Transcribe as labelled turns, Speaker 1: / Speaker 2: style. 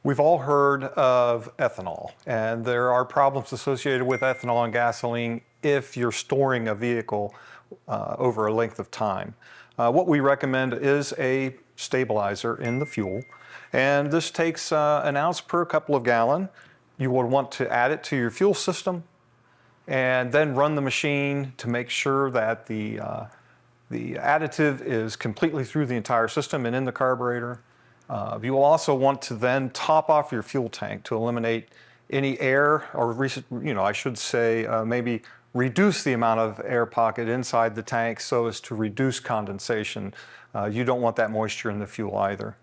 Speaker 1: We've all heard of ethanol, and there are problems associated with ethanol and gasoline if you're storing a vehicle over a length of time. What we recommend is a stabilizer in the fuel, and this takes an ounce per couple of gallon. You would want to add it to your fuel system and then run the machine to make sure that the additive is completely through the entire system and in the carburetor. You will also want to then top off your fuel tank to eliminate any air, or I should say maybe reduce the amount of air pocket inside the tank so as to reduce condensation. You don't want that moisture in the fuel either.